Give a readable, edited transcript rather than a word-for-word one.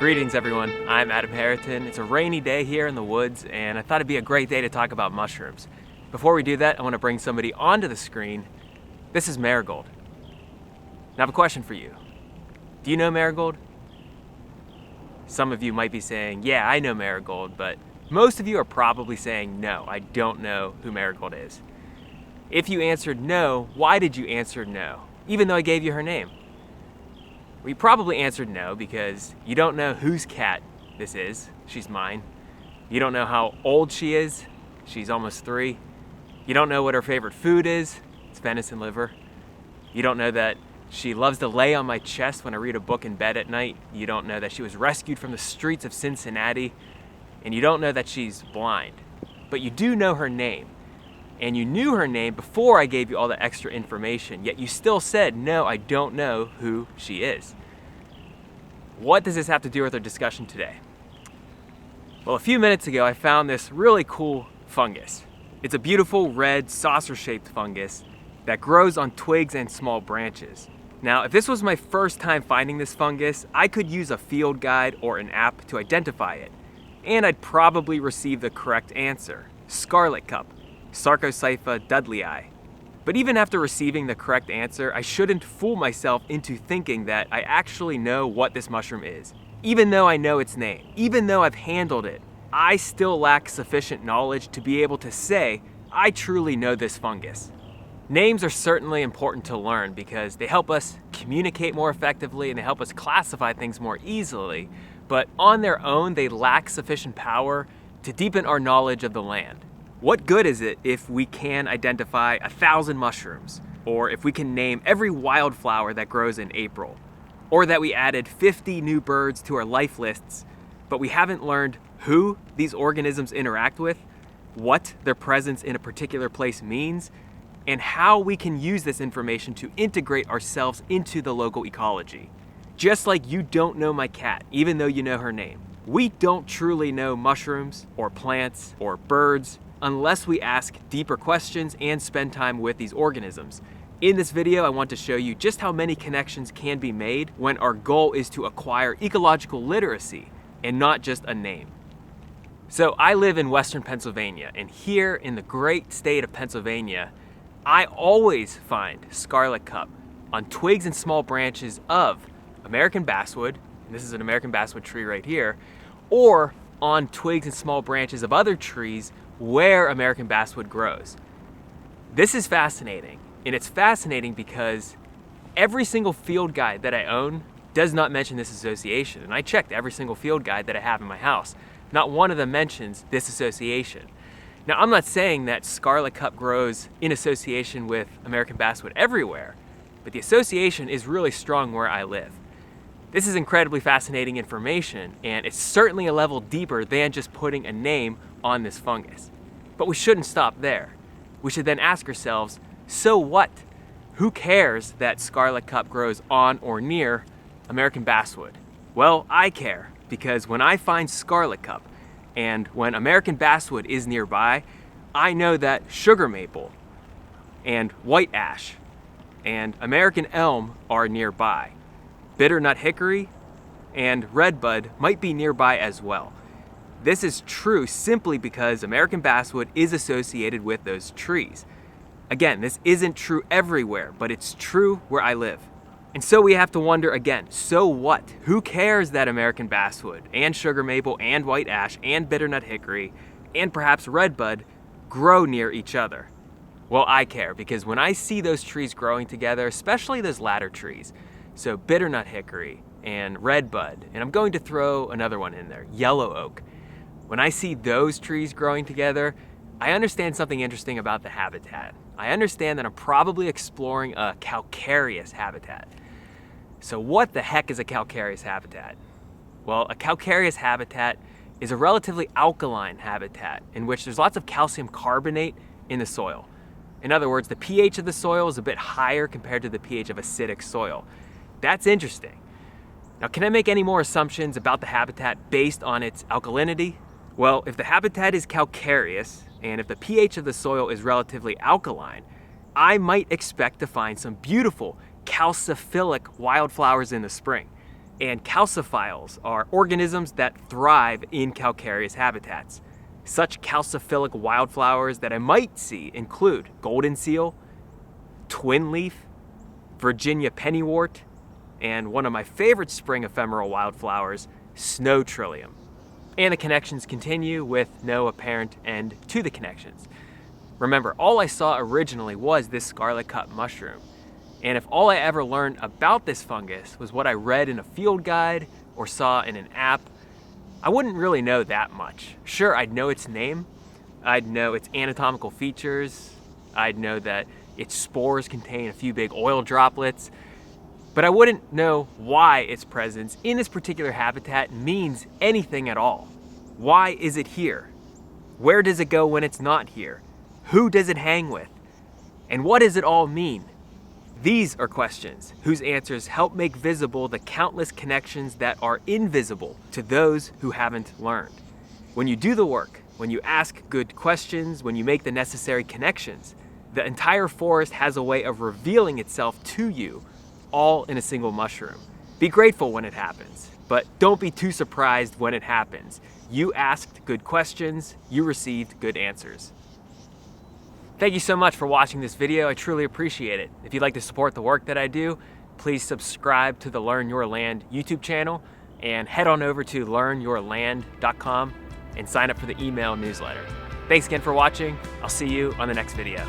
Greetings everyone, I'm Adam Haritan. It's a rainy day here in the woods and I thought it'd be a great day to talk about mushrooms. Before we do that, I want to bring somebody onto the screen. This is Marigold. Now I have a question for you. Do you know Marigold? Some of you might be saying, yeah, I know Marigold, but most of you are probably saying, no, I don't know who Marigold is. If you answered no, why did you answer no, even though I gave you her name? Well, you probably answered no because you don't know whose cat this is. She's mine. You don't know how old she is. She's almost 3. You don't know what her favorite food is. It's venison liver. You don't know that she loves to lay on my chest when I read a book in bed at night. You don't know that she was rescued from the streets of Cincinnati. And you don't know that she's blind. But you do know her name. And you knew her name before I gave you all the extra information, yet you still said, no, I don't know who she is. What does this have to do with our discussion today? Well, a few minutes ago, I found this really cool fungus. It's a beautiful red saucer-shaped fungus that grows on twigs and small branches. Now, if this was my first time finding this fungus, I could use a field guide or an app to identify it, and I'd probably receive the correct answer, scarlet cup. Sarcocypha dudleyi. But even after receiving the correct answer, I shouldn't fool myself into thinking that I actually know what this mushroom is. Even though I know its name, even though I've handled it, I still lack sufficient knowledge to be able to say, I truly know this fungus. Names are certainly important to learn because they help us communicate more effectively and they help us classify things more easily, but on their own, they lack sufficient power to deepen our knowledge of the land. What good is it if we can identify 1,000 mushrooms, or if we can name every wildflower that grows in April, or that we added 50 new birds to our life lists, but we haven't learned who these organisms interact with, what their presence in a particular place means, and how we can use this information to integrate ourselves into the local ecology. Just like you don't know my cat, even though you know her name. We don't truly know mushrooms, or plants, or birds, unless we ask deeper questions and spend time with these organisms. In this video, I want to show you just how many connections can be made when our goal is to acquire ecological literacy and not just a name. So I live in Western Pennsylvania, and here in the great state of Pennsylvania, I always find scarlet cup on twigs and small branches of American basswood, and this is an American basswood tree right here, or on twigs and small branches of other trees where American basswood grows. This is fascinating, and it's fascinating because every single field guide that I own does not mention this association, and I checked every single field guide that I have in my house. Not one of them mentions this association. Now, I'm not saying that scarlet cup grows in association with American basswood everywhere, but the association is really strong where I live. This is incredibly fascinating information, and it's certainly a level deeper than just putting a name on this fungus. But we shouldn't stop there. We should then ask ourselves, so what? Who cares that scarlet cup grows on or near American basswood? Well, I care, because when I find scarlet cup, and when American basswood is nearby, I know that sugar maple, and white ash, and American elm are nearby. Bitternut hickory and redbud might be nearby as well. This is true simply because American basswood is associated with those trees. Again, this isn't true everywhere, but it's true where I live. And so we have to wonder again, so what? Who cares that American basswood and sugar maple and white ash and bitternut hickory and perhaps redbud grow near each other? Well, I care because when I see those trees growing together, especially those latter trees, so bitternut hickory and redbud, and I'm going to throw another one in there, yellow oak. When I see those trees growing together, I understand something interesting about the habitat. I understand that I'm probably exploring a calcareous habitat. So what the heck is a calcareous habitat? Well, a calcareous habitat is a relatively alkaline habitat in which there's lots of calcium carbonate in the soil. In other words, the pH of the soil is a bit higher compared to the pH of acidic soil. That's interesting. Now, can I make any more assumptions about the habitat based on its alkalinity? Well, if the habitat is calcareous, and if the pH of the soil is relatively alkaline, I might expect to find some beautiful calciphilic wildflowers in the spring. And calciphiles are organisms that thrive in calcareous habitats. Such calciphilic wildflowers that I might see include golden seal, twin leaf, Virginia pennywort, and one of my favorite spring ephemeral wildflowers, snow trillium. And the connections continue with no apparent end to the connections. Remember, all I saw originally was this scarlet cut mushroom. And if all I ever learned about this fungus was what I read in a field guide or saw in an app, I wouldn't really know that much. Sure, I'd know its name, I'd know its anatomical features, I'd know that its spores contain a few big oil droplets, but I wouldn't know why its presence in this particular habitat means anything at all. Why is it here? Where does it go when it's not here? Who does it hang with? And what does it all mean? These are questions whose answers help make visible the countless connections that are invisible to those who haven't learned. When you do the work, when you ask good questions, when you make the necessary connections, the entire forest has a way of revealing itself to you, all in a single mushroom. Be grateful when it happens, but don't be too surprised when it happens. You asked good questions, you received good answers. Thank you so much for watching this video. I truly appreciate it. If you'd like to support the work that I do, please subscribe to the Learn Your Land YouTube channel and head on over to learnyourland.com and sign up for the email newsletter. Thanks again for watching. I'll see you on the next video.